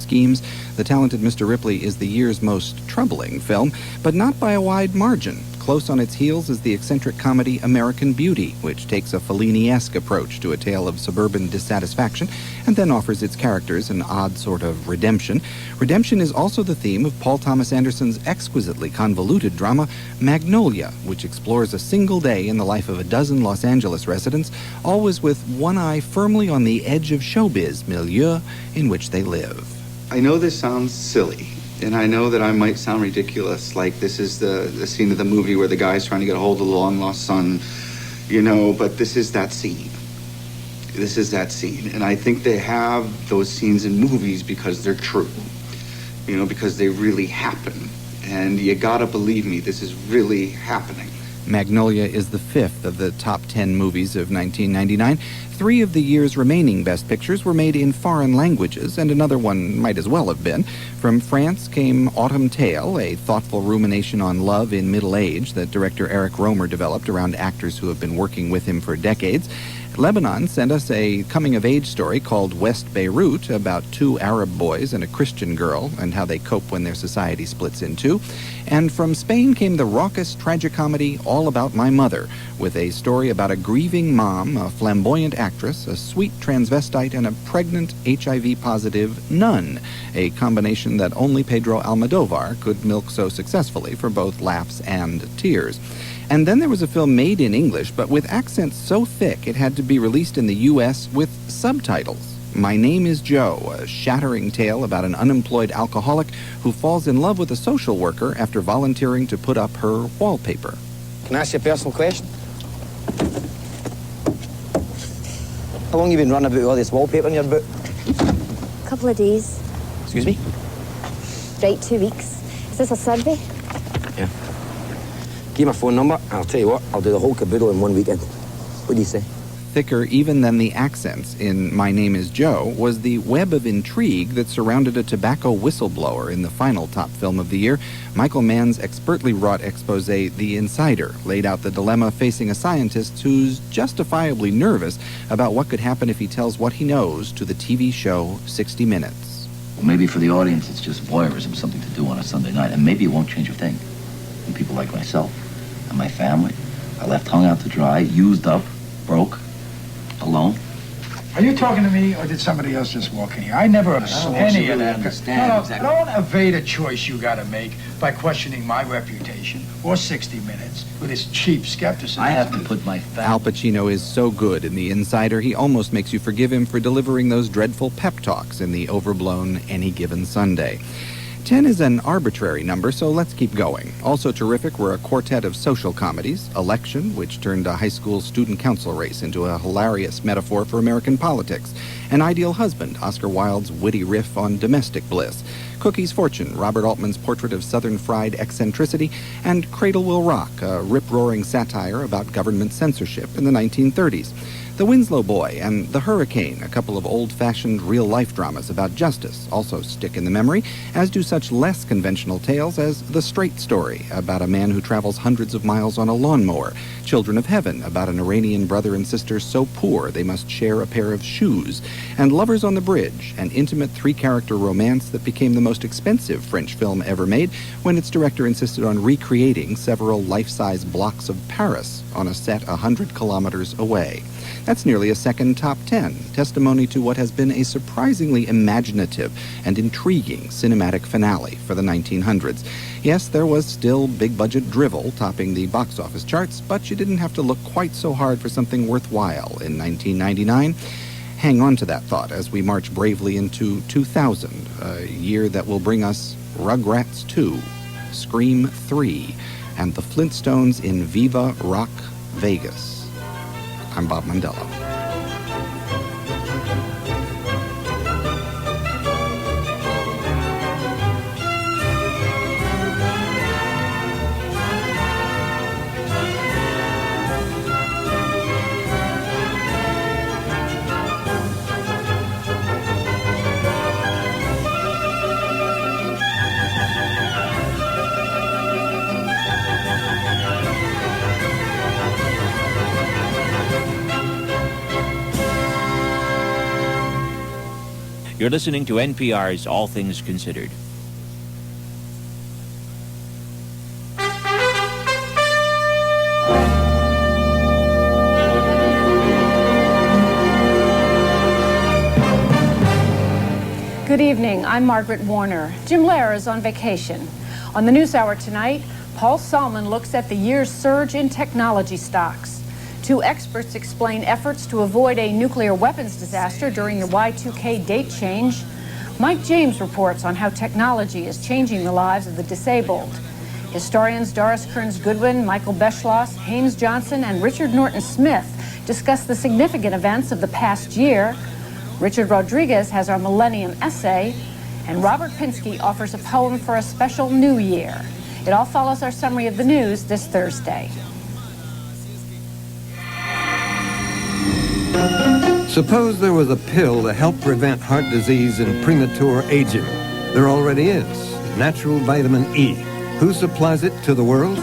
schemes, the talented Mr. Ripley is the year's most troubling film, but not by a wide margin. Close on its heels is the eccentric comedy American Beauty, which takes a Fellini-esque approach to a tale of suburban dissatisfaction and then offers its characters an odd sort of redemption. Redemption is also the theme of Paul Thomas Anderson's exquisitely convoluted drama Magnolia, which explores a single day in the life of a dozen Los Angeles residents, always with one eye firmly on the edge of showbiz milieu in which they live. I know this sounds silly, and I know that I might sound ridiculous, like this is the scene of the movie where the guy's trying to get a hold of the long-lost son, you know, but this is that scene. This is that scene. And I think they have those scenes in movies because they're true, you know, because they really happen. And you gotta believe me, this is really happening. Magnolia is the fifth of the top 10 movies of 1999. 3 of the year's remaining Best Pictures were made in foreign languages, and another one might as well have been. From France came Autumn Tale, a thoughtful rumination on love in middle age that director Eric Romer developed around actors who have been working with him for decades. Lebanon sent us a coming-of-age story called West Beirut about 2 Arab boys and a Christian girl and how they cope when their society splits in two. And from Spain came the raucous tragicomedy All About My Mother, with a story about a grieving mom, a flamboyant actress, a sweet transvestite, and a pregnant HIV-positive nun, a combination that only Pedro Almodovar could milk so successfully for both laughs and tears. And then there was a film made in English, but with accents so thick it had to be released in the U.S. with subtitles. My Name is Joe, a shattering tale about an unemployed alcoholic who falls in love with a social worker after volunteering to put up her wallpaper. Can I ask you a personal question? How long have you been running about with all this wallpaper in your boot? A couple of days. Excuse me? Right, 2 weeks. Is this a survey? Yeah. Give me my phone number, and I'll tell you what, I'll do the whole caboodle in one weekend. What do you say? Thicker even than the accents in My Name is Joe was the web of intrigue that surrounded a tobacco whistleblower in the final top film of the year. Michael Mann's expertly wrought expose, The Insider, laid out the dilemma facing a scientist who's justifiably nervous about what could happen if he tells what he knows to the TV show 60 Minutes. Well, maybe for the audience it's just voyeurism, something to do on a Sunday night, and maybe it won't change a thing. And people like myself and my family are left hung out to dry, used up, broke, alone. Are you talking to me, or did somebody else just walk in here? I never assumed any of that. No, don't evade a choice you got to make by questioning my reputation or 60 Minutes with its cheap skepticism. I have to put my Al Pacino is so good in The Insider, he almost makes you forgive him for delivering those dreadful pep talks in the overblown Any Given Sunday. 10 is an arbitrary number, so let's keep going. Also terrific were a quartet of social comedies, Election, which turned a high school student council race into a hilarious metaphor for American politics, An Ideal Husband, Oscar Wilde's witty riff on domestic bliss, Cookie's Fortune, Robert Altman's portrait of Southern fried eccentricity, and Cradle Will Rock, a rip-roaring satire about government censorship in the 1930s. The Winslow Boy and The Hurricane, a couple of old-fashioned real-life dramas about justice, also stick in the memory, as do such less conventional tales as The Straight Story, about a man who travels hundreds of miles on a lawnmower, Children of Heaven, about an Iranian brother and sister so poor they must share a pair of shoes, and Lovers on the Bridge, an intimate 3-character romance that became the most expensive French film ever made when its director insisted on recreating several life-size blocks of Paris on a set 100 kilometers away. That's nearly a second top 10, testimony to what has been a surprisingly imaginative and intriguing cinematic finale for the 1900s. Yes, there was still big-budget drivel topping the box office charts, but you didn't have to look quite so hard for something worthwhile in 1999. Hang on to that thought as we march bravely into 2000, a year that will bring us Rugrats 2, Scream 3, and the Flintstones in Viva Rock Vegas. I'm Bob Mondello. You're listening to NPR's All Things Considered. Good evening. I'm Margaret Warner. Jim Lehrer is on vacation. On the NewsHour tonight, Paul Salmon looks at the year's surge in technology stocks. Two experts explain efforts to avoid a nuclear weapons disaster during the Y2K date change. Mike James reports on how technology is changing the lives of the disabled. Historians Doris Kearns-Goodwin, Michael Beschloss, Haynes Johnson, and Richard Norton Smith discuss the significant events of the past year. Richard Rodriguez has our Millennium Essay, and Robert Pinsky offers a poem for a special New Year. It all follows our summary of the news this Thursday. Suppose there was a pill to help prevent heart disease and premature aging. There already is. Natural vitamin E. Who supplies it to the world?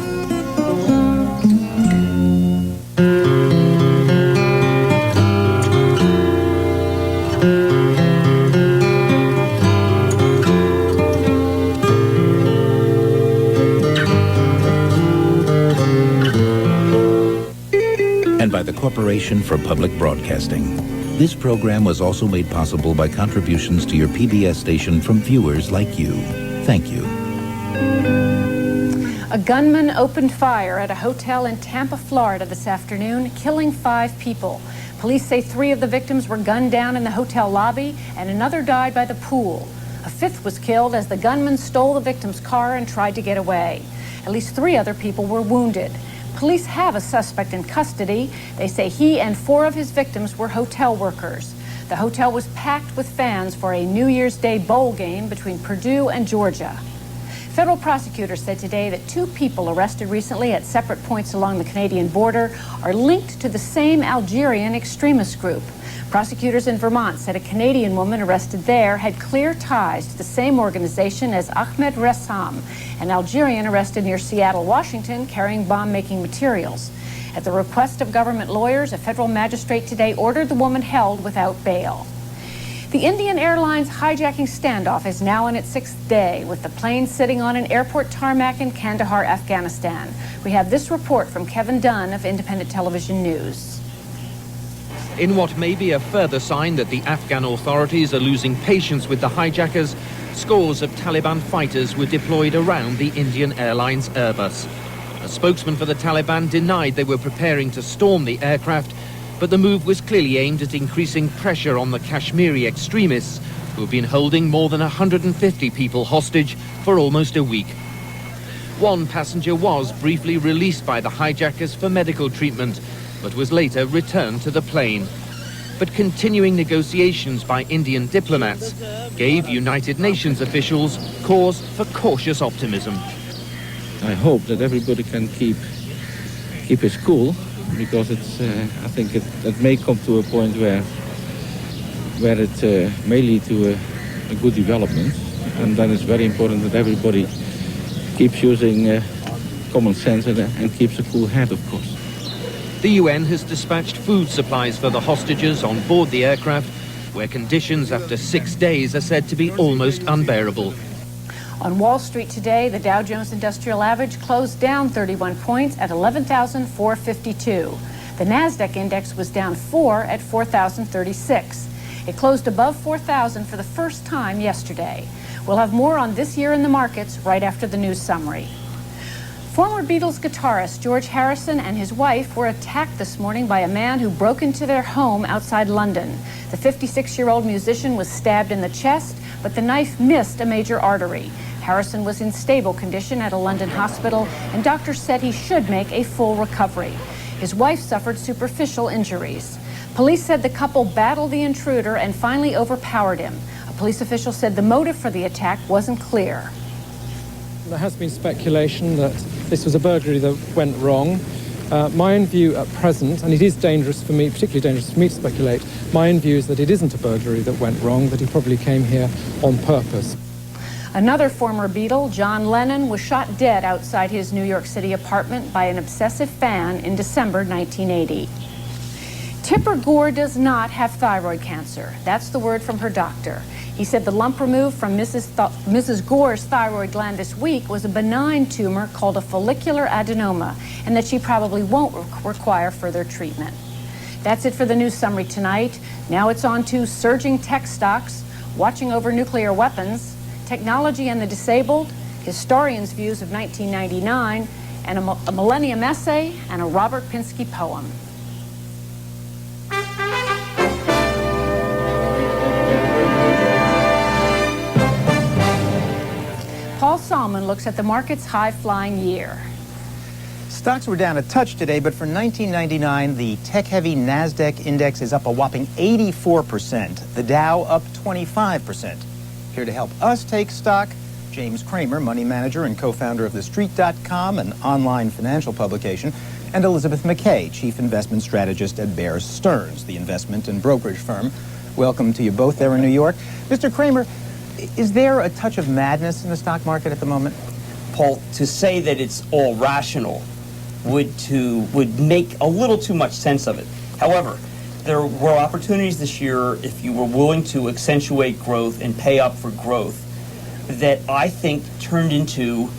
And by the Corporation for Public Broadcasting. This program was also made possible by contributions to your PBS station from viewers like you. Thank you. A gunman opened fire at a hotel in Tampa, Florida this afternoon, killing 5 people. Police say 3 of the victims were gunned down in the hotel lobby and another died by the pool. A 5th was killed as the gunman stole the victim's car and tried to get away. At least 3 other people were wounded. Police have a suspect in custody. They say he and 4 of his victims were hotel workers. The hotel was packed with fans for a New Year's Day bowl game between Purdue and Georgia. Federal prosecutors said today that 2 people arrested recently at separate points along the Canadian border are linked to the same Algerian extremist group. Prosecutors in Vermont said a Canadian woman arrested there had clear ties to the same organization as Ahmed Ressam, an Algerian arrested near Seattle, Washington, carrying bomb-making materials. At the request of government lawyers, a federal magistrate today ordered the woman held without bail. The Indian Airlines hijacking standoff is now in its 6th day, with the plane sitting on an airport tarmac in Kandahar, Afghanistan. We have this report from Kevin Dunn of Independent Television News. In what may be a further sign that the Afghan authorities are losing patience with the hijackers, scores of Taliban fighters were deployed around the Indian Airlines Airbus. A spokesman for the Taliban denied they were preparing to storm the aircraft, but the move was clearly aimed at increasing pressure on the Kashmiri extremists, who have been holding more than 150 people hostage for almost a week. One passenger was briefly released by the hijackers for medical treatment, but was later returned to the plane. But continuing negotiations by Indian diplomats gave United Nations officials cause for cautious optimism. I hope that everybody can keep his cool, because it's I think it may come to a point where it may lead to a good development, and then it's very important that everybody keeps using common sense and keeps a cool head, of course. The UN has dispatched food supplies for the hostages on board the aircraft, where conditions after 6 days are said to be almost unbearable. On Wall Street today, the Dow Jones Industrial Average closed down 31 points at 11,452. The NASDAQ index was down 4 at 4,036. It closed above 4,000 for the first time yesterday. We'll have more on this year in the markets right after the news summary. Former Beatles guitarist George Harrison and his wife were attacked this morning by a man who broke into their home outside London. The 56-year-old musician was stabbed in the chest, but the knife missed a major artery. Harrison was in stable condition at a London hospital, and doctors said he should make a full recovery. His wife suffered superficial injuries. Police said the couple battled the intruder and finally overpowered him. A police official said the motive for the attack wasn't clear. There has been speculation that this was a burglary that went wrong. My own view at present, and it is dangerous for me, particularly dangerous for me to speculate, my own view is that it isn't a burglary that went wrong, that he probably came here on purpose. Another former Beatle, John Lennon, was shot dead outside his New York City apartment by an obsessive fan in December 1980. Tipper Gore does not have thyroid cancer. That's the word from her doctor. He said the lump removed from Mrs. Gore's thyroid gland this week was a benign tumor called a follicular adenoma, and that she probably won't require further treatment. That's it for the news summary tonight. Now it's on to surging tech stocks, watching over nuclear weapons, technology and the disabled, historians' views of 1999, and a Millennium essay and a Robert Pinsky poem. Paul Salmon looks at the market's high-flying year. Stocks were down a touch today, but for 1999, the tech-heavy NASDAQ index is up a whopping 84%. The Dow up 25%. Here to help us take stock, James Kramer, money manager and co-founder of TheStreet.com, an online financial publication, and Elizabeth McKay, chief investment strategist at Bear Stearns, the investment and brokerage firm. Welcome to you both there in New York. Mr. Kramer, is there a touch of madness in the stock market at the moment? Paul, to say that it's all rational would make a little too much sense of it. However, there were opportunities this year, if you were willing to accentuate growth and pay up for growth, that I think turned into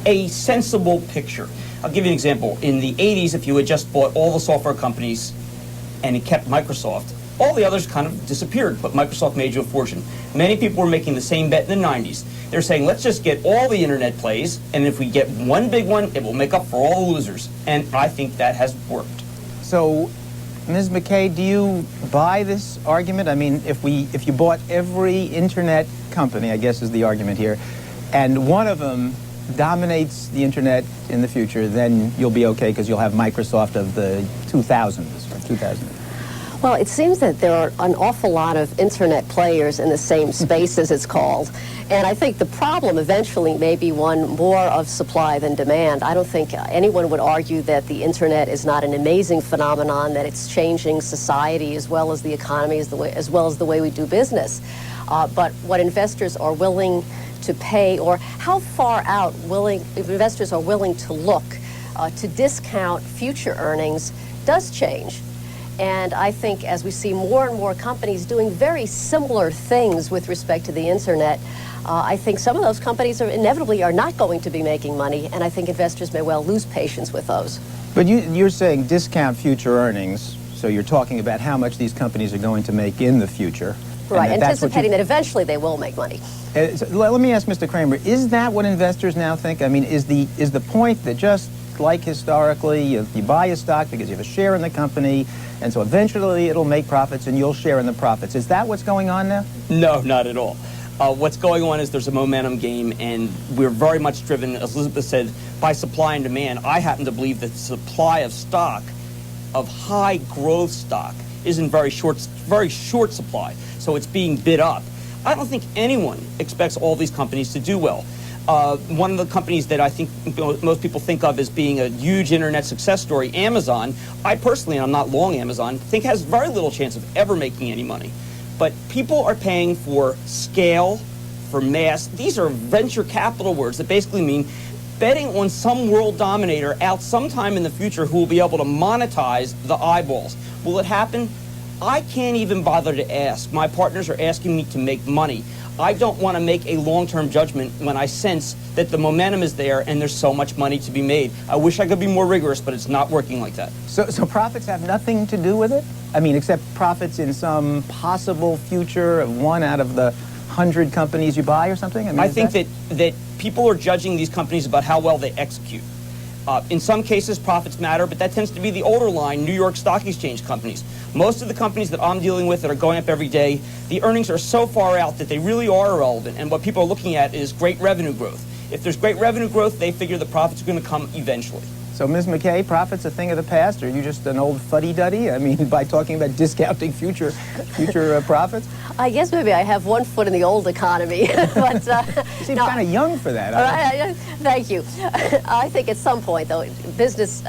a sensible picture. I'll give you an example. In the 80s, if you had just bought all the software companies and it kept Microsoft, all the others kind of disappeared, but Microsoft made you a fortune. Many people were making the same bet in the 90s. They're saying, let's just get all the internet plays, and if we get one big one, it will make up for all the losers. And I think that has worked. So, Ms. McKay, do you buy this argument? I mean, if you bought every internet company, I guess is the argument here, and one of them dominates the internet in the future, then you'll be okay because you'll have Microsoft of the 2000s or 2000. Well, it seems that there are an awful lot of internet players in the same space, as it's called. And I think the problem eventually may be one more of supply than demand. I don't think anyone would argue that the internet is not an amazing phenomenon, that it's changing society as well as the economy, as well as the way we do business. But what investors are willing to pay, or how far out investors are willing to look to discount future earnings, does change. And I think as we see more and more companies doing very similar things with respect to the internet, I think some of those companies inevitably are not going to be making money, and I think investors may well lose patience with those. But you're saying discount future earnings, so you're talking about how much these companies are going to make in the future. Right, anticipating that eventually they will make money. So let me ask Mr. Kramer, is that what investors now think? I mean, is the point that just like historically, you buy a stock because you have a share in the company, and so eventually it'll make profits and you'll share in the profits. Is that what's going on now? No, not at all. What's going on is there's a momentum game, and we're very much driven, as Elizabeth said, by supply and demand. I happen to believe that the supply of stock, of high growth stock, is in very short supply, so it's being bid up. I don't think anyone expects all these companies to do well. One of the companies that I think most people think of as being a huge internet success story, Amazon, I personally, and I'm not long Amazon, think has very little chance of ever making any money. But people are paying for scale, for mass. These are venture capital words that basically mean betting on some world dominator out sometime in the future who will be able to monetize the eyeballs. Will it happen? I can't even bother to ask. My partners are asking me to make money. I don't want to make a long-term judgment when I sense that the momentum is there and there's so much money to be made. I wish I could be more rigorous, but it's not working like that. So profits have nothing to do with it? I mean, except profits in some possible future of one out of the 100 companies you buy or something? I think that people are judging these companies about how well they execute. In some cases, profits matter, but that tends to be the older line New York Stock Exchange companies. Most of the companies that I'm dealing with that are going up every day, the earnings are so far out that they really are irrelevant, and what people are looking at is great revenue growth. If there's great revenue growth, they figure the profits are going to come eventually. So, Ms. McKay, profits a thing of the past, or are you just an old fuddy-duddy? I mean, by talking about discounting future profits? I guess maybe I have one foot in the old economy. But, you seem kind of young for that. Thank you. I think at some point, though, business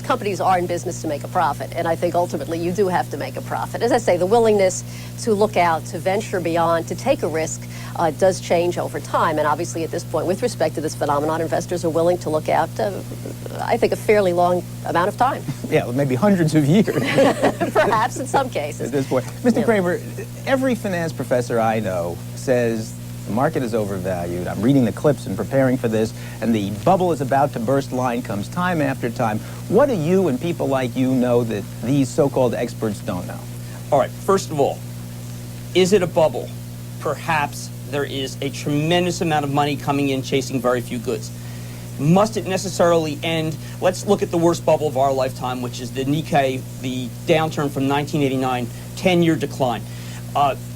companies are in business to make a profit, and I think ultimately you do have to make a profit. As I say, the willingness to look out, to venture beyond, to take a risk does change over time, and obviously at this point, with respect to this phenomenon, investors are willing to look out, I think, a fairly long amount of time. Yeah, maybe hundreds of years. Perhaps in some cases. At this point. Mr. Kramer, every finance professor I know says the market is overvalued. I'm reading the clips and preparing for this, and the bubble is about to burst line comes time after time. What do you and people like you know that these so-called experts don't know? All right, first of all, is it a bubble? Perhaps there is a tremendous amount of money coming in chasing very few goods. Must it necessarily end? Let's look at the worst bubble of our lifetime, which is the Nikkei, the downturn from 1989, 10-year decline.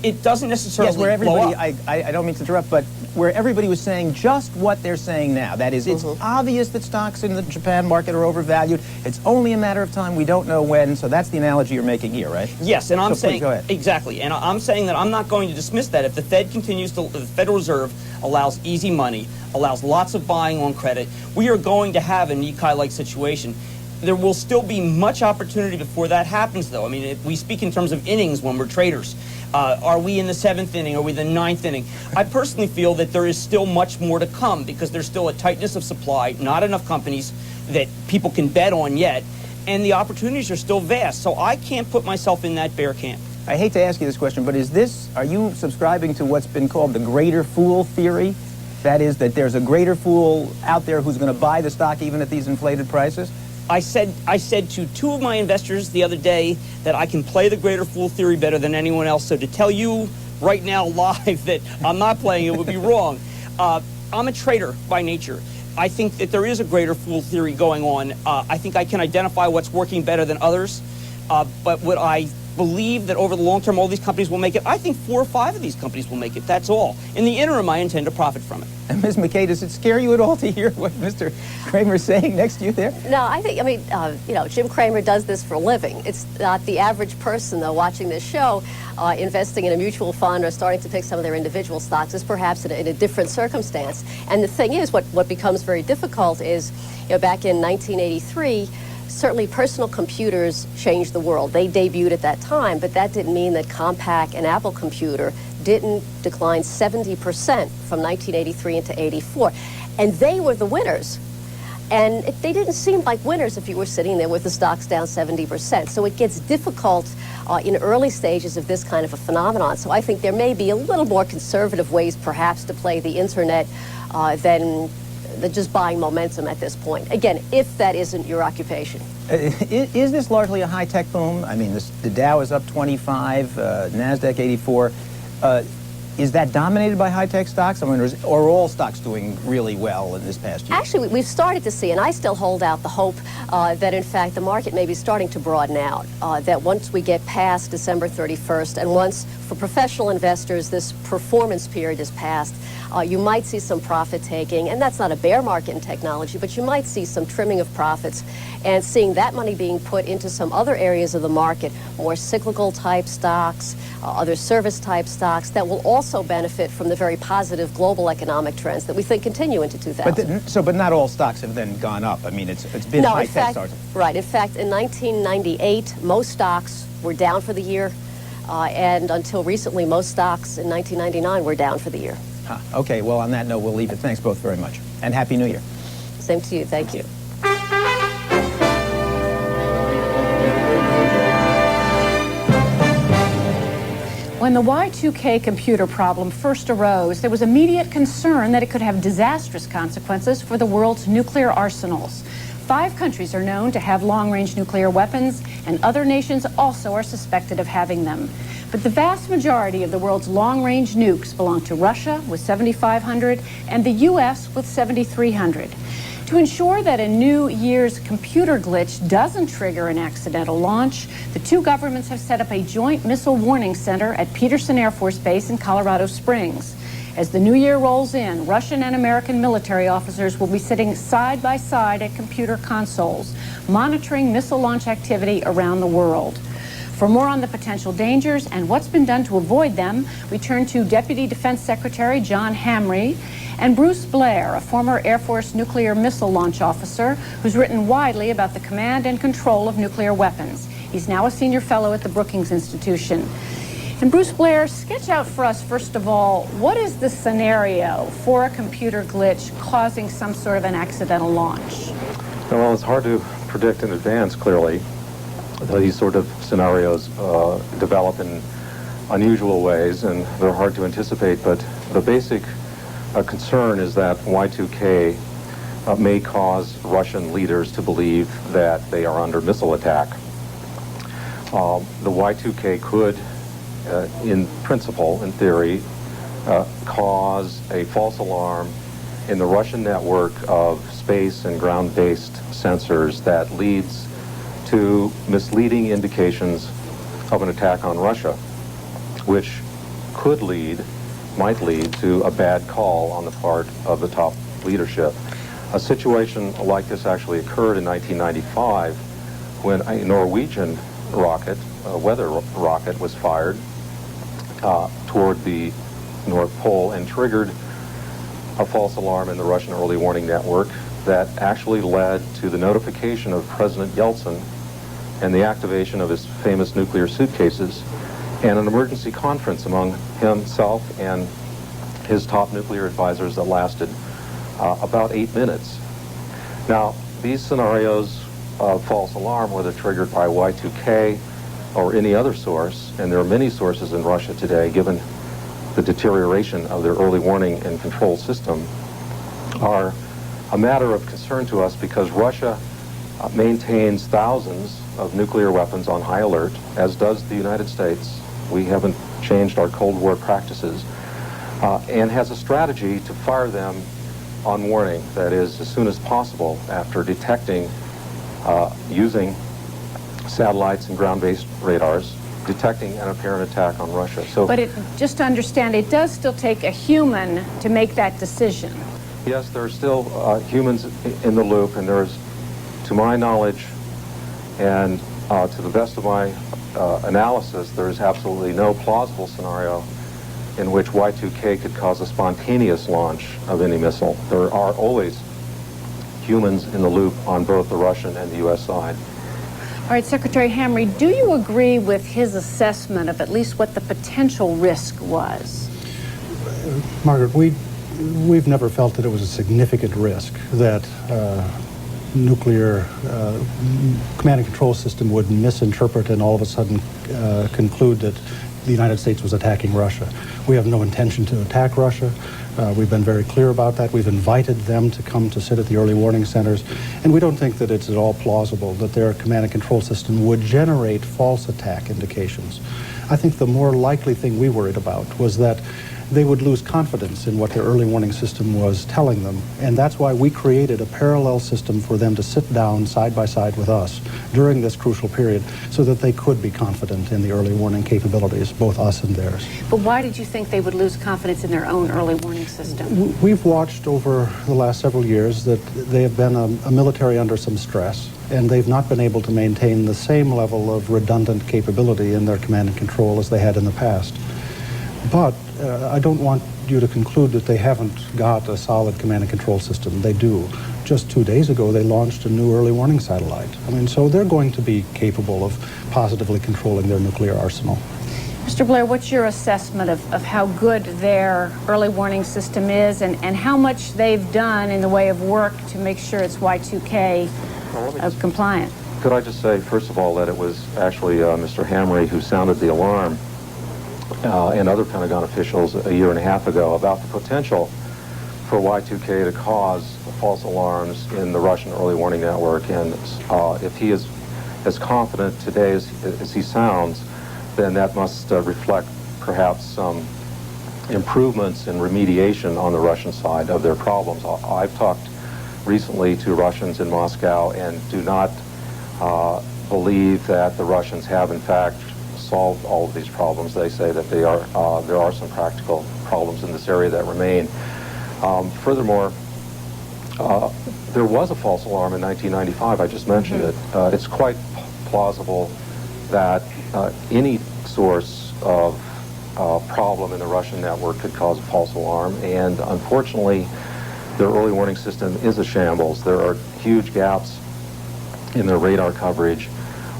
It doesn't necessarily where everybody, blow up. I don't mean to interrupt, but where everybody was saying just what they're saying now. That is, it's obvious that stocks in the Japan market are overvalued. It's only a matter of time. We don't know when. So that's the analogy you're making here, right? Yes, and I'm saying, please, go ahead. Exactly, and I'm saying that I'm not going to dismiss that. If the Fed continues to, the Federal Reserve allows easy money, allows lots of buying on credit, we are going to have a Nikkei-like situation. There will still be much opportunity before that happens, though. I mean, we speak in terms of innings when we're traders. Are we in the 7th inning? Are we the 9th inning? I personally feel that there is still much more to come because there's still a tightness of supply, not enough companies that people can bet on yet, and the opportunities are still vast. So I can't put myself in that bear camp. I hate to ask you this question, but are you subscribing to what's been called the greater fool theory? That is, that there's a greater fool out there who's going to buy the stock even at these inflated prices? I said to two of my investors the other day that I can play the greater fool theory better than anyone else. So to tell you right now live that I'm not playing it would be wrong. I'm a trader by nature. I think that there is a greater fool theory going on. I think I can identify what's working better than others. But would I believe that over the long term all these companies will make it? I think 4 or 5 of these companies will make it. That's all. In the interim, I intend to profit from it. And Ms. McKay, does it scare you at all to hear what Mr. Kramer's saying next to you there? No, I mean, Jim Cramer does this for a living. It's not the average person, though, watching this show, investing in a mutual fund or starting to pick some of their individual stocks is perhaps in a different circumstance. And the thing is, what becomes very difficult is, back in 1983, certainly personal computers changed the world. They debuted at that time, but that didn't mean that Compaq and Apple Computer didn't decline 70% from 1983 into 84. And they were the winners. And they didn't seem like winners if you were sitting there with the stocks down 70%. So it gets difficult in early stages of this kind of a phenomenon. So I think there may be a little more conservative ways perhaps to play the internet than just buying momentum at this point. Again, if that isn't your occupation. Is this largely a high-tech boom? I mean, the Dow is up 25, NASDAQ 84. Is that dominated by high-tech stocks? I mean, are all stocks doing really well in this past year? Actually, we've started to see, and I still hold out the hope that, in fact, the market may be starting to broaden out, that once we get past December 31st, and once, for professional investors, this performance period is passed, you might see some profit taking, and that's not a bear market in technology, but you might see some trimming of profits and seeing that money being put into some other areas of the market, more cyclical type stocks, other service type stocks that will also benefit from the very positive global economic trends that we think continue into 2000. But not all stocks have then gone up. I mean, it's been high-tech stocks. Right. In fact, in 1998, most stocks were down for the year, and until recently, most stocks in 1999 were down for the year. Okay, well, on that note, we'll leave it. Thanks both very much. And Happy New Year. Same to you. Thank you. When the Y2K computer problem first arose, there was immediate concern that it could have disastrous consequences for the world's nuclear arsenals. 5 countries are known to have long-range nuclear weapons, and other nations also are suspected of having them. But the vast majority of the world's long-range nukes belong to Russia with 7,500 and the U.S. with 7,300. To ensure that a New Year's computer glitch doesn't trigger an accidental launch, the 2 governments have set up a joint missile warning center at Peterson Air Force Base in Colorado Springs. As the new year rolls in, Russian and American military officers will be sitting side by side at computer consoles, monitoring missile launch activity around the world. For more on the potential dangers and what's been done to avoid them, we turn to Deputy Defense Secretary John Hamre and Bruce Blair, a former Air Force nuclear missile launch officer who's written widely about the command and control of nuclear weapons. He's now a senior fellow at the Brookings Institution. And Bruce Blair, sketch out for us, first of all, what is the scenario for a computer glitch causing some sort of an accidental launch? Well, it's hard to predict in advance, clearly. These sort of scenarios develop in unusual ways, and they're hard to anticipate, but the basic concern is that Y2K may cause Russian leaders to believe that they are under missile attack. The Y2K could, in principle, in theory, cause a false alarm in the Russian network of space and ground-based sensors that leads to misleading indications of an attack on Russia, which might lead to a bad call on the part of the top leadership. A situation like this actually occurred in 1995 when a Norwegian rocket, a weather rocket, was fired toward the North Pole and triggered a false alarm in the Russian early warning network that actually led to the notification of President Yeltsin and the activation of his famous nuclear suitcases and an emergency conference among himself and his top nuclear advisors that lasted about 8 minutes. Now, these scenarios of false alarm, whether triggered by Y2K or any other source, and there are many sources in Russia today, given the deterioration of their early warning and control system, are a matter of concern to us because Russia maintains thousands of nuclear weapons on high alert, as does the United States. We haven't changed our Cold War practices, and has a strategy to fire them on warning, that is, as soon as possible after detecting, using satellites and ground-based radars, detecting an apparent attack on Russia. But just to understand, it does still take a human to make that decision. Yes, there are still humans in the loop, and there's, to my knowledge, and to the best of my analysis, there is absolutely no plausible scenario in which Y2K could cause a spontaneous launch of any missile. There are always humans in the loop on both the Russian and the U.S. side. All right, Secretary Hamre, do you agree with his assessment of at least what the potential risk was? Margaret, we've never felt that it was a significant risk that nuclear command and control system would misinterpret and all of a sudden conclude that the United States was attacking Russia. We have no intention to attack Russia. We've been very clear about that. We've invited them to come to sit at the early warning centers, and we don't think that it's at all plausible that their command and control system would generate false attack indications. I think the more likely thing we worried about was that they would lose confidence in what their early warning system was telling them, and that's why we created a parallel system for them to sit down side by side with us during this crucial period so that they could be confident in the early warning capabilities, both us and theirs. But why did you think they would lose confidence in their own early warning system? We've watched over the last several years that they have been a military under some stress, and they've not been able to maintain the same level of redundant capability in their command and control as they had in the past. But I don't want you to conclude that they haven't got a solid command and control system. They do. Just 2 days ago, they launched a new early warning satellite. I mean, so they're going to be capable of positively controlling their nuclear arsenal. Mr. Blair, what's your assessment of how good their early warning system is and how much they've done in the way of work to make sure it's Y2K compliant? Could I just say, first of all, that it was actually Mr. Hamre who sounded the alarm and other Pentagon officials a year and a half ago about the potential for Y2K to cause false alarms in the Russian early warning network. And if he is as confident today as he sounds, then that must reflect perhaps some improvements in remediation on the Russian side of their problems. I've talked recently to Russians in Moscow and do not believe that the Russians have, in fact, solved all of these problems. They say that there are some practical problems in this area that remain. Furthermore, there was a false alarm in 1995. I just mentioned it. It's quite plausible that any source of problem in the Russian network could cause a false alarm, and unfortunately, their early warning system is a shambles. There are huge gaps in their radar coverage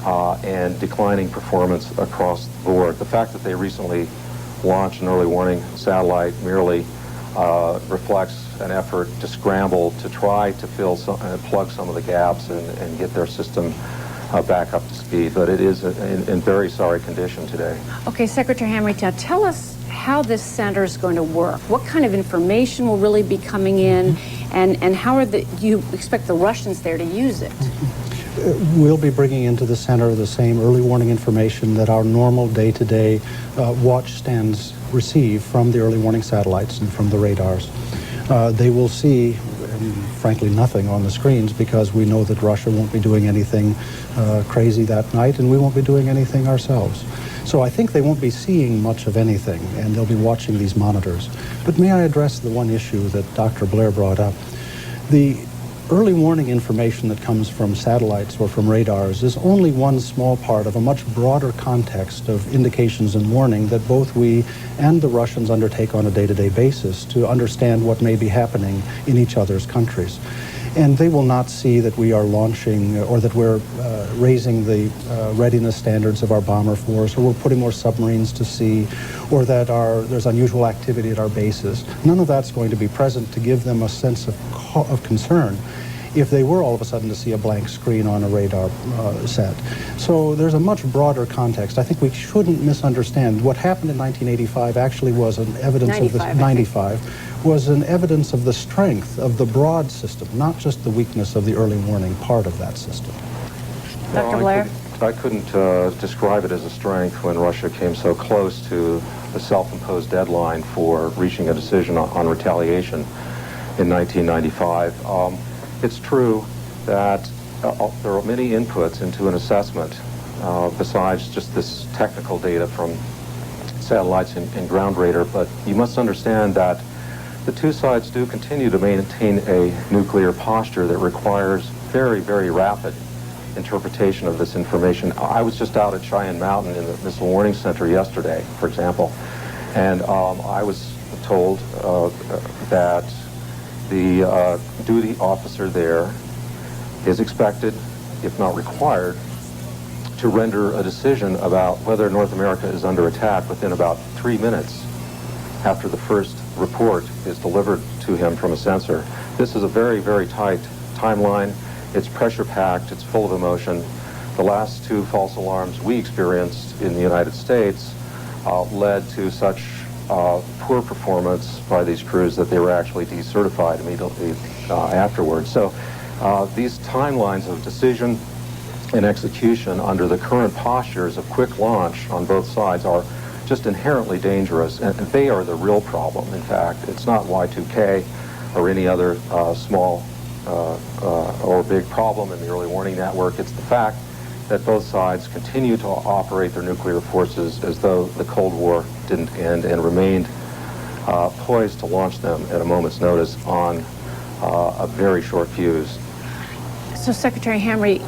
and declining performance across the board. The fact that they recently launched an early warning satellite merely reflects an effort to scramble to try to plug some of the gaps and get their system back up to speed. But it is in very sorry condition today. Okay, Secretary Hamre, now tell us how this center is going to work. What kind of information will really be coming in, and how do you expect the Russians there to use it? We'll be bringing into the center the same early warning information that our normal day-to-day watch stands receive from the early warning satellites and from the radars. They will see, frankly, nothing on the screens because we know that Russia won't be doing anything crazy that night, and we won't be doing anything ourselves. So I think they won't be seeing much of anything, and they'll be watching these monitors. But may I address the one issue that Dr. Blair brought up? The early warning information that comes from satellites or from radars is only one small part of a much broader context of indications and warning that both we and the Russians undertake on a day-to-day basis to understand what may be happening in each other's countries. And they will not see that we are launching or that we're raising the readiness standards of our bomber force, or we're putting more submarines to sea, or that there's unusual activity at our bases. None of that's going to be present to give them a sense of concern if they were all of a sudden to see a blank screen on a radar set. So there's a much broader context. I think we shouldn't misunderstand. What happened in 1985 actually was an evidence of this, 95 was an evidence of the strength of the broad system, not just the weakness of the early warning part of that system. Dr. Blair? I couldn't describe it as a strength when Russia came so close to the self-imposed deadline for reaching a decision on retaliation in 1995. It's true that there are many inputs into an assessment besides just this technical data from satellites and ground radar, but you must understand that the two sides do continue to maintain a nuclear posture that requires very, very rapid interpretation of this information. I was just out at Cheyenne Mountain in the Missile Warning Center yesterday, for example, and I was told that the duty officer there is expected, if not required, to render a decision about whether North America is under attack within about 3 minutes after the first report is delivered to him from a sensor. This is a very, very tight timeline. It's pressure-packed. It's full of emotion. The last two false alarms we experienced in the United States led to such poor performance by these crews that they were actually decertified immediately afterwards. So these timelines of decision and execution under the current postures of quick launch on both sides are just inherently dangerous, and they are the real problem. In fact, it's not Y2K or any other small or big problem in the early warning network. It's the fact that both sides continue to operate their nuclear forces as though the Cold War didn't end and remained poised to launch them at a moment's notice on a very short fuse. So, Secretary Hamre,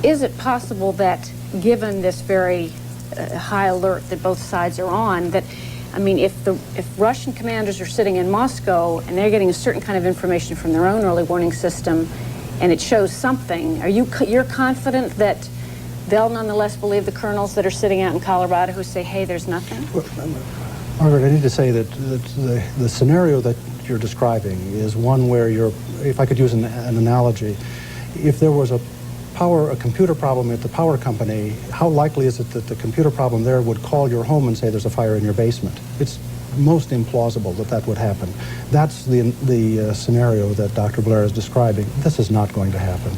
is it possible that, given this very high alert that both sides are on, that, I mean, if Russian commanders are sitting in Moscow and they're getting a certain kind of information from their own early warning system, and it shows something, you're confident that they'll nonetheless believe the colonels that are sitting out in Colorado who say, hey, there's nothing? Well, Margaret, I need to say that the scenario that you're describing is one where if I could use an analogy, if there was a computer problem at the power company, how likely is it that the computer problem there would call your home and say there's a fire in your basement? It's most implausible that that would happen. That's the scenario that Dr. Blair is describing. This is not going to happen.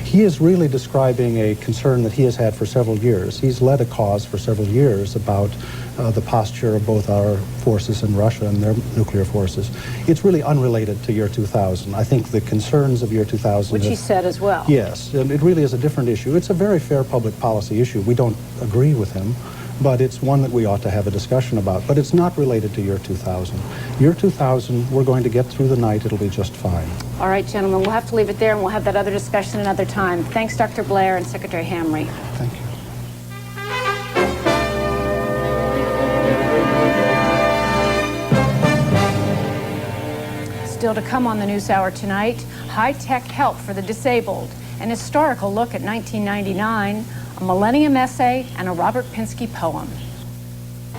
He is really describing a concern that he has had for several years. He's led a cause for several years about the posture of both our forces in Russia and their nuclear forces. It's really unrelated to year 2000. I think the concerns of year 2000... Which he said as well. Yes, and it really is a different issue. It's a very fair public policy issue. We don't agree with him, but it's one that we ought to have a discussion about. But it's not related to year 2000. Year 2000, we're going to get through the night. It'll be just fine. All right, gentlemen, we'll have to leave it there, and we'll have that other discussion another time. Thanks, Dr. Blair and Secretary Hamre. Thank you. Still to come on the NewsHour tonight, high-tech help for the disabled, an historical look at 1999, a Millennium essay, and a Robert Pinsky poem.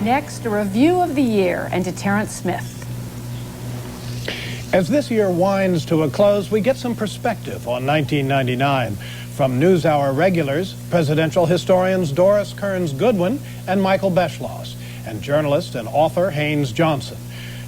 Next, a review of the year and to Terrence Smith. As this year winds to a close, we get some perspective on 1999 from NewsHour regulars, presidential historians Doris Kearns Goodwin and Michael Beschloss, and journalist and author Haynes Johnson.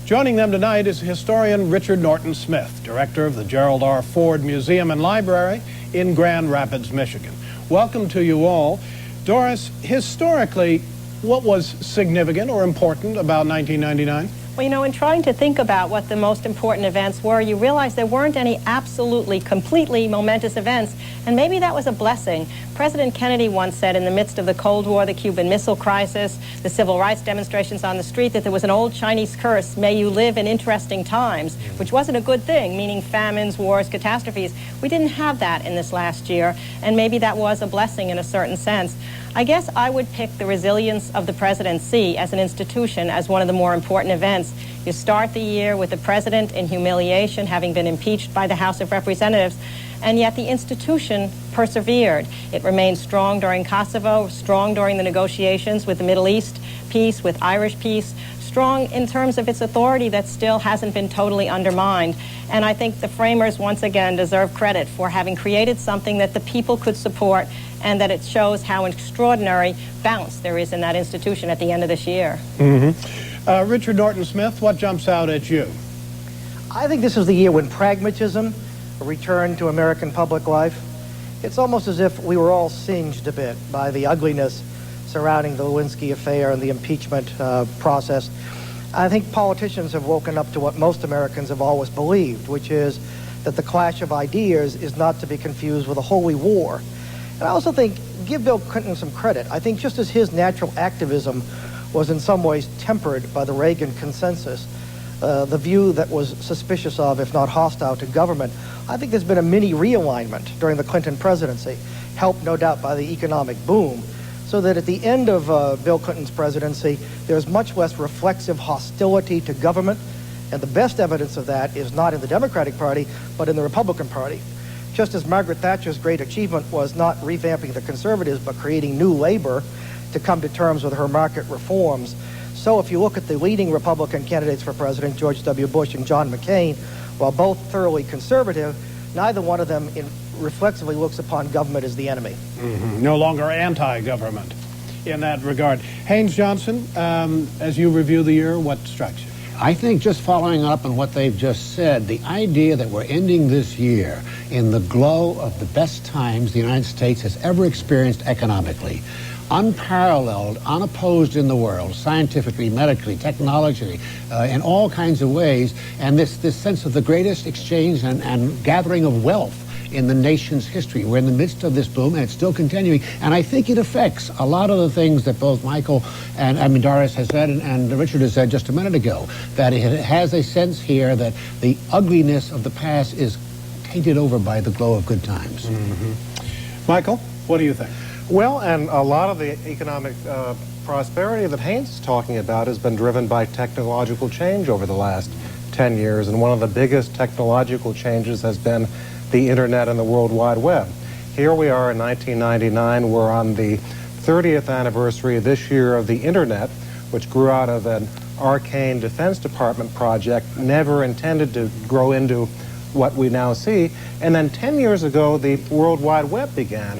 Joining them tonight is historian Richard Norton Smith, director of the Gerald R. Ford Museum and Library in Grand Rapids, Michigan. Welcome to you all. Doris, historically, what was significant or important about 1999? Well, you know, in trying to think about what the most important events were, you realize there weren't any absolutely, completely momentous events, and maybe that was a blessing. President Kennedy once said in the midst of the Cold War, the Cuban Missile Crisis, the civil rights demonstrations on the street, that there was an old Chinese curse, may you live in interesting times, which wasn't a good thing, meaning famines, wars, catastrophes. We didn't have that in this last year, and maybe that was a blessing in a certain sense. I guess I would pick the resilience of the presidency as an institution as one of the more important events. You start the year with the president in humiliation, having been impeached by the House of Representatives, and yet the institution persevered. It remained strong during Kosovo, strong during the negotiations with the Middle East peace, with Irish peace, strong in terms of its authority that still hasn't been totally undermined. And I think the framers once again deserve credit for having created something that the people could support, and that it shows how extraordinary bounce there is in that institution at the end of this year. Richard Norton Smith, what jumps out at you? I think this is the year when pragmatism returned to American public life. It's almost as if we were all singed a bit by the ugliness surrounding the Lewinsky affair and the impeachment process. I think politicians have woken up to what most Americans have always believed, which is that the clash of ideas is not to be confused with a holy war. And I also think, give Bill Clinton some credit. I think just as his natural activism was in some ways tempered by the Reagan consensus, the view that was suspicious of, if not hostile to government, I think there's been a mini realignment during the Clinton presidency, helped no doubt by the economic boom, so that at the end of Bill Clinton's presidency, there's much less reflexive hostility to government, and the best evidence of that is not in the Democratic Party, but in the Republican Party. Just as Margaret Thatcher's great achievement was not revamping the Conservatives, but creating new labor to come to terms with her market reforms, so if you look at the leading Republican candidates for president, George W. Bush and John McCain, while both thoroughly conservative, neither one of them reflexively looks upon government as the enemy. No longer anti-government in that regard. Haynes Johnson, as you review the year, what strikes you? I think, just following up on what they've just said, the idea that we're ending this year in the glow of the best times the United States has ever experienced economically, unparalleled, unopposed in the world, scientifically, medically, technologically, in all kinds of ways, and this sense of the greatest exchange and gathering of wealth in the nation's history. We're in the midst of this boom, and it's still continuing, and I think it affects a lot of the things that both Michael and Doris has said and Richard has said just a minute ago, that it has a sense here that the ugliness of the past is tainted over by the glow of good times. Michael, what do you think? Well, and a lot of the economic prosperity that Haynes is talking about has been driven by technological change over the last 10 years, and one of the biggest technological changes has been the Internet and the World Wide Web. Here we are in 1999, we're on the 30th anniversary this year of the Internet, which grew out of an arcane Defense Department project, never intended to grow into what we now see, and then 10 years ago the World Wide Web began.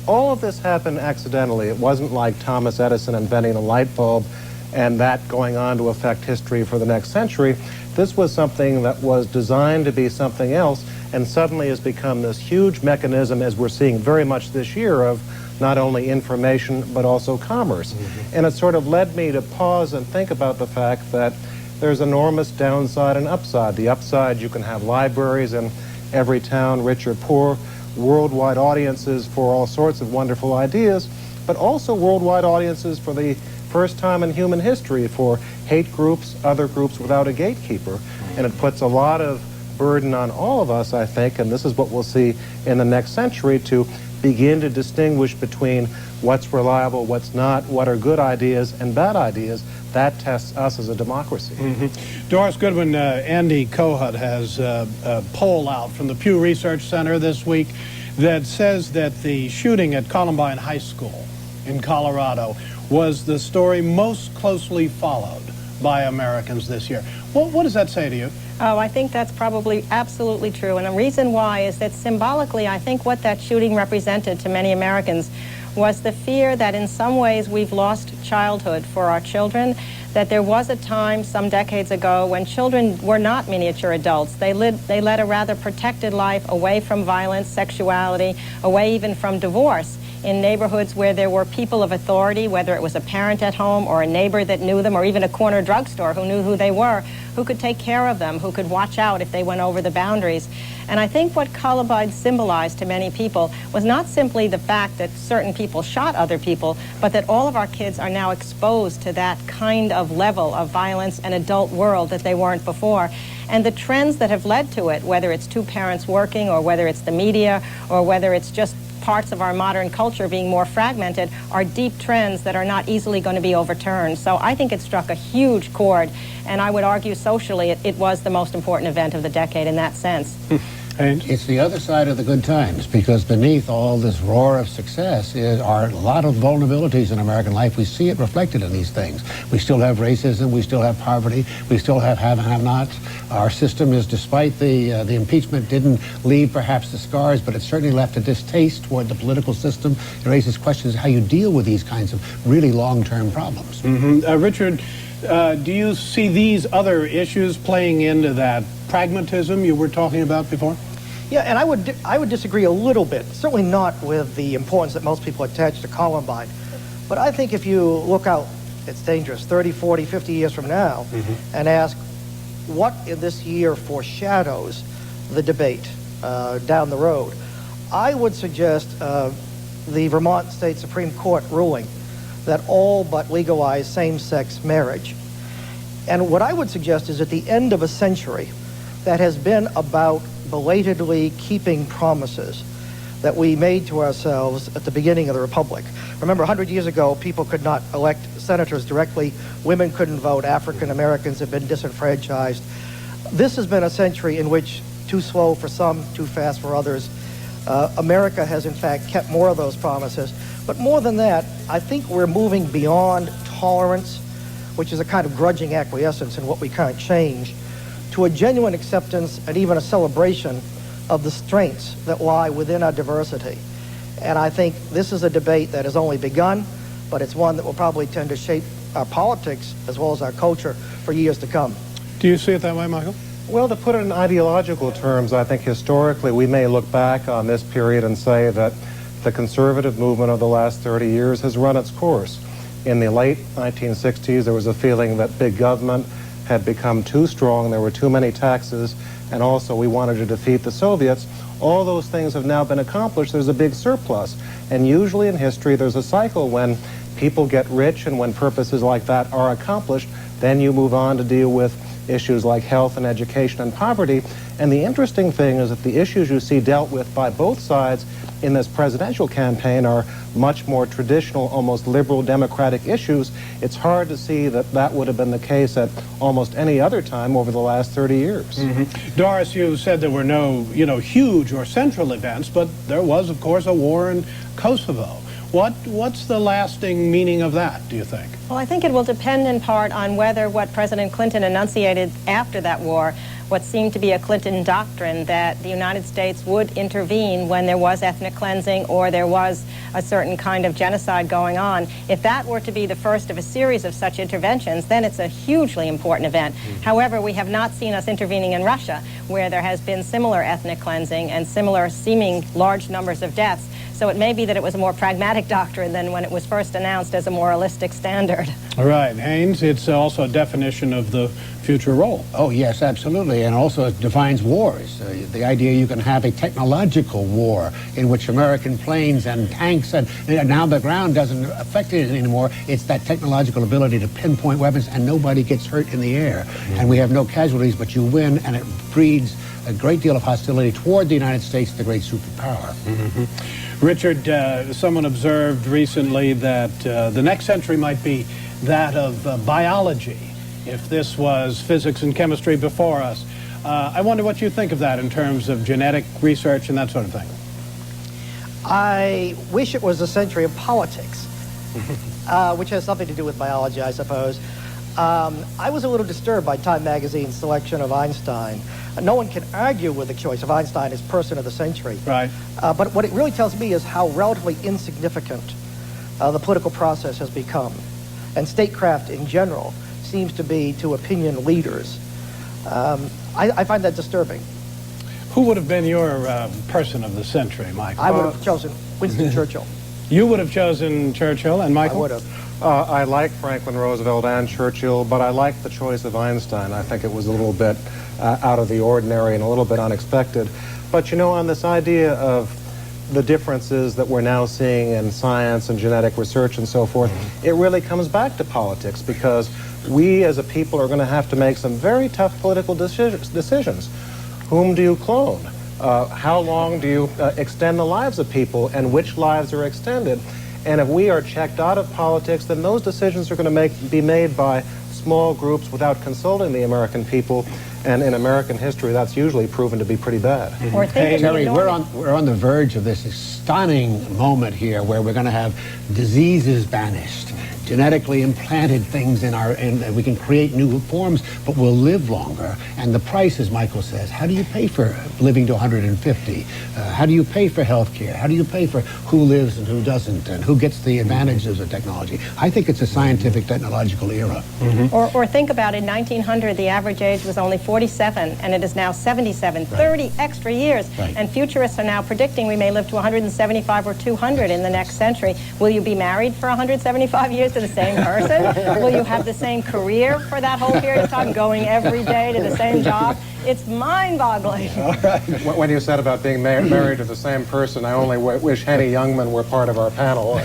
All of this happened accidentally. It wasn't like Thomas Edison inventing the light bulb and that going on to affect history for the next century. This was something that was designed to be something else, and suddenly has become this huge mechanism, as we're seeing very much this year, of not only information but also commerce. And it sort of led me to pause and think about the fact that there's enormous downside and upside. The upside, you can have libraries in every town, rich or poor, worldwide audiences for all sorts of wonderful ideas, but also worldwide audiences for the first time in human history for hate groups, other groups without a gatekeeper. And it puts a lot of burden on all of us, I think, and this is what we'll see in the next century, to begin to distinguish between what's reliable, what's not, what are good ideas and bad ideas, that tests us as a democracy. Doris Goodwin, Andy Kohut has a poll out from the Pew Research Center this week that says that the shooting at Columbine High School in Colorado was the story most closely followed by Americans this year. What does that say to you? Oh, I think that's probably absolutely true. And the reason why is that symbolically, I think what that shooting represented to many Americans was the fear that in some ways we've lost childhood for our children, that there was a time some decades ago when children were not miniature adults. They led a rather protected life away from violence, sexuality, away even from divorce, in neighborhoods where there were people of authority, whether it was a parent at home or a neighbor that knew them or even a corner drugstore who knew who they were, who could take care of them, who could watch out if they went over the boundaries. And I think what Columbine symbolized to many people was not simply the fact that certain people shot other people, but that all of our kids are now exposed to that kind of level of violence and adult world that they weren't before. And the trends that have led to it, whether it's two parents working or whether it's the media or whether it's just parts of our modern culture being more fragmented, are deep trends that are not easily going to be overturned. So I think it struck a huge chord, and I would argue socially it was the most important event of the decade in that sense. It's the other side of the good times, because beneath all this roar of success are a lot of vulnerabilities in American life. We see it reflected in these things. We still have racism, we still have poverty, we still have and have-nots. Our system is, despite the impeachment, didn't leave perhaps the scars, but it certainly left a distaste toward the political system. It raises questions how you deal with these kinds of really long-term problems. Richard, do you see these other issues playing into that pragmatism you were talking about before? Yeah, and I would disagree a little bit. Certainly not with the importance that most people attach to Columbine. But I think if you look out, it's dangerous, 30, 40, 50 years from now, and ask what in this year foreshadows the debate down the road, I would suggest the Vermont State Supreme Court ruling that all but legalize same-sex marriage. And what I would suggest is at the end of a century that has been about belatedly keeping promises that we made to ourselves at the beginning of the Republic. Remember, 100 years ago, people could not elect senators directly. Women couldn't vote. African Americans have been disenfranchised. This has been a century in which, too slow for some, too fast for others, America has in fact kept more of those promises. But more than that, I think we're moving beyond tolerance, which is a kind of grudging acquiescence in what we can't change, to a genuine acceptance and even a celebration of the strengths that lie within our diversity. And I think this is a debate that has only begun, but it's one that will probably tend to shape our politics as well as our culture for years to come. Do you see it that way, Michael? Well, to put it in ideological terms, I think historically we may look back on this period and say that the conservative movement of the last 30 years has run its course. In the late 1960s, there was a feeling that big government had become too strong, there were too many taxes, and also we wanted to defeat the Soviets. All those things have now been accomplished. There's a big surplus. And usually in history, there's a cycle when people get rich, and when purposes like that are accomplished, then you move on to deal with issues like health and education and poverty. And the interesting thing is that the issues you see dealt with by both sides in this presidential campaign are much more traditional, almost liberal democratic issues. It's hard to see that that would have been the case at almost any other time over the last 30 years. Doris, you said there were no, huge or central events, but there was, of course, a war in Kosovo. What's the lasting meaning of that, do you think? Well, I think it will depend in part on whether what President Clinton enunciated after that war, what seemed to be a Clinton doctrine that the United States would intervene when there was ethnic cleansing or there was a certain kind of genocide going on. If that were to be the first of a series of such interventions, then it's a hugely important event. However, we have not seen us intervening in Russia, where there has been similar ethnic cleansing and similar seeming large numbers of deaths. So it may be that it was a more pragmatic doctrine than when it was first announced as a moralistic standard. All right, Haynes, it's also a definition of the future role. Oh, yes, absolutely. And also it defines wars. The idea you can have a technological war in which American planes and tanks, and now the ground doesn't affect it anymore. It's that technological ability to pinpoint weapons and nobody gets hurt in the air. And we have no casualties, but you win, and it breeds a great deal of hostility toward the United States, the great superpower. Mm-hmm. Richard, someone observed recently that the next century might be that of biology, if this was physics and chemistry before us. I wonder what you think of that in terms of genetic research and that sort of thing. I wish it was a century of politics, which has something to do with biology, I suppose. I was a little disturbed by Time magazine's selection of Einstein. No one can argue with the choice of Einstein as person of the century. Right. But what it really tells me is how relatively insignificant the political process has become. And statecraft in general seems to be to opinion leaders. I find that disturbing. Who would have been your person of the century, Michael? I would have chosen Winston Churchill. You would have chosen Churchill, and Michael? I would have. I like Franklin Roosevelt and Churchill, but I like the choice of Einstein. I think it was a little bit out of the ordinary and a little bit unexpected. But you know, on this idea of the differences that we're now seeing in science and genetic research and so forth, it really comes back to politics, because we as a people are going to have to make some very tough political decisions. Whom do you clone? How long do you extend the lives of people, and which lives are extended? And if we are checked out of politics, then those decisions are going to be made by small groups without consulting the American people. And in American history, that's usually proven to be pretty bad. Or Hey, Terry, we're on the verge of this stunning moment here where we're going to have diseases banished, genetically implanted things and we can create new forms, but we'll live longer. And the price, as Michael says, how do you pay for living to 150? How do you pay for health care? How do you pay for who lives and who doesn't, and who gets the advantages of technology? I think it's a scientific, technological era. Or think about in 1900, the average age was only 47, and it is now 77, 30 extra years. And futurists are now predicting we may live to 175 or 200 in the next century. Will you be married for 175 years to the same person? Will you have the same career for that whole period of time, going every day to the same job? It's mind-boggling. When you said about being married to the same person, I only wish Henny Youngman were part of our panel.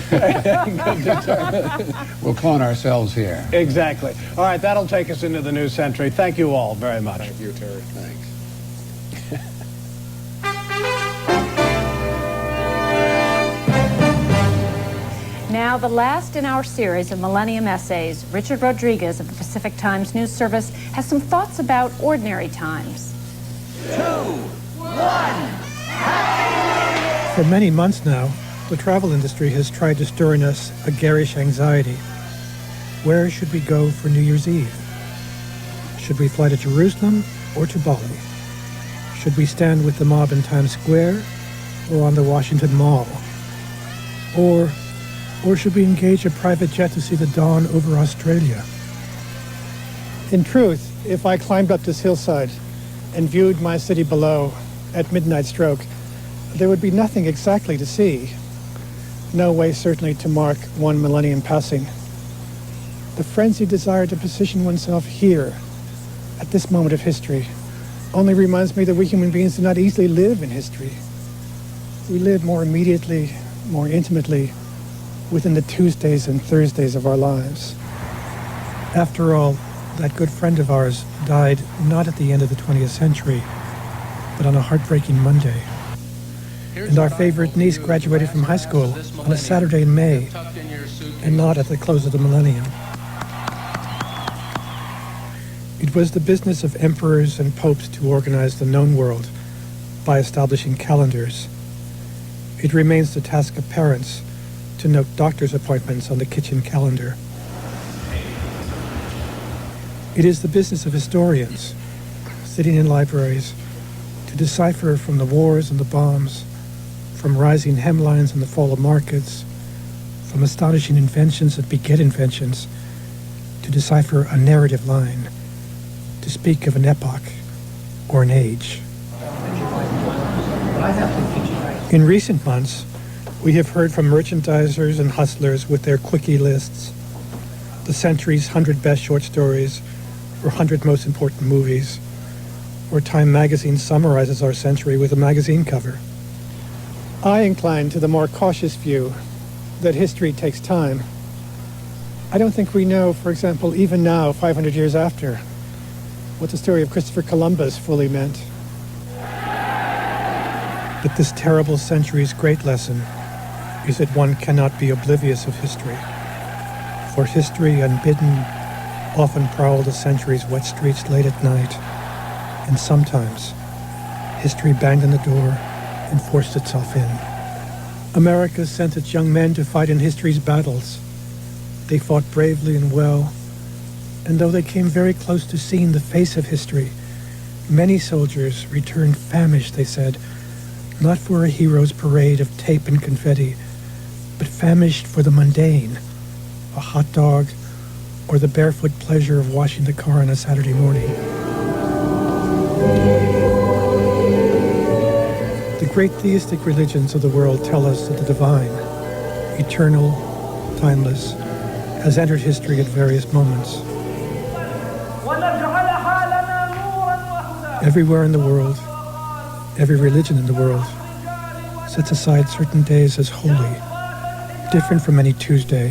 We'll clone ourselves here. Exactly. All right, that'll take us into the new century. Thank you all very much. Thank you, Terry. Thanks. Now, the last in our series of Millennium Essays, Richard Rodriguez of the Pacific Times News Service has some thoughts about ordinary times. 2, 1, For many months now, the travel industry has tried to stir in us a garish anxiety. Where should we go for New Year's Eve? Should we fly to Jerusalem or to Bali? Should we stand with the mob in Times Square or on the Washington Mall? Or should we engage a private jet to see the dawn over Australia? In truth, if I climbed up this hillside and viewed my city below at midnight stroke, there would be nothing exactly to see. No way certainly to mark one millennium passing. The frenzied desire to position oneself here, at this moment of history, only reminds me that we human beings do not easily live in history. We live more immediately, more intimately, within the Tuesdays and Thursdays of our lives. After all, that good friend of ours died not at the end of the 20th century, but on a heartbreaking Monday. And our favorite niece graduated from high school on a Saturday in May, and not at the close of the millennium. It was the business of emperors and popes to organize the known world by establishing calendars. It remains the task of parents to note doctor's appointments on the kitchen calendar. It is the business of historians, sitting in libraries, to decipher from the wars and the bombs, from rising hemlines and the fall of markets, from astonishing inventions that beget inventions, to decipher a narrative line, to speak of an epoch or an age. In recent months, we have heard from merchandisers and hustlers with their quickie lists, the century's 100 best short stories or 100 most important movies, or Time magazine summarizes our century with a magazine cover. I incline to the more cautious view that history takes time. I don't think we know, for example, even now, 500 years after, what the story of Christopher Columbus fully meant. But this terrible century's great lesson is that one cannot be oblivious of history. For history, unbidden, often prowled the century's wet streets late at night. And sometimes, history banged on the door and forced itself in. America sent its young men to fight in history's battles. They fought bravely and well, and though they came very close to seeing the face of history, many soldiers returned famished, they said, not for a hero's parade of tape and confetti, but famished for the mundane, a hot dog, or the barefoot pleasure of washing the car on a Saturday morning. The great theistic religions of the world tell us that the divine, eternal, timeless, has entered history at various moments. Everywhere in the world, every religion in the world, sets aside certain days as holy, different from any Tuesday,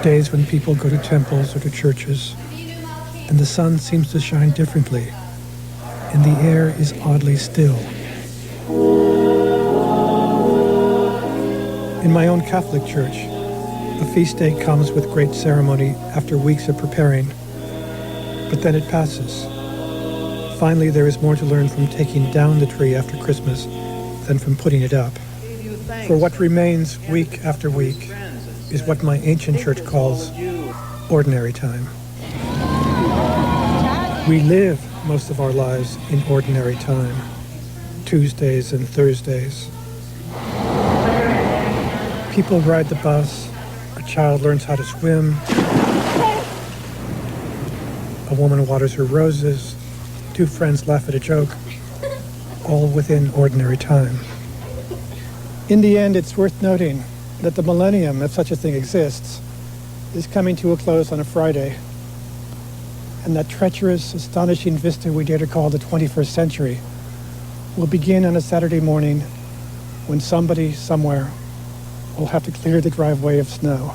days when people go to temples or to churches, and the sun seems to shine differently, and the air is oddly still. In my own Catholic church, a feast day comes with great ceremony after weeks of preparing, but then it passes. Finally, there is more to learn from taking down the tree after Christmas than from putting it up. For what remains week after week is what my ancient church calls ordinary time. We live most of our lives in ordinary time, Tuesdays and Thursdays. People ride the bus, a child learns how to swim, a woman waters her roses, two friends laugh at a joke, all within ordinary time. In the end, it's worth noting that the millennium, if such a thing exists, is coming to a close on a Friday, and that treacherous, astonishing vista we dare to call the 21st century will begin on a Saturday morning when somebody, somewhere, will have to clear the driveway of snow.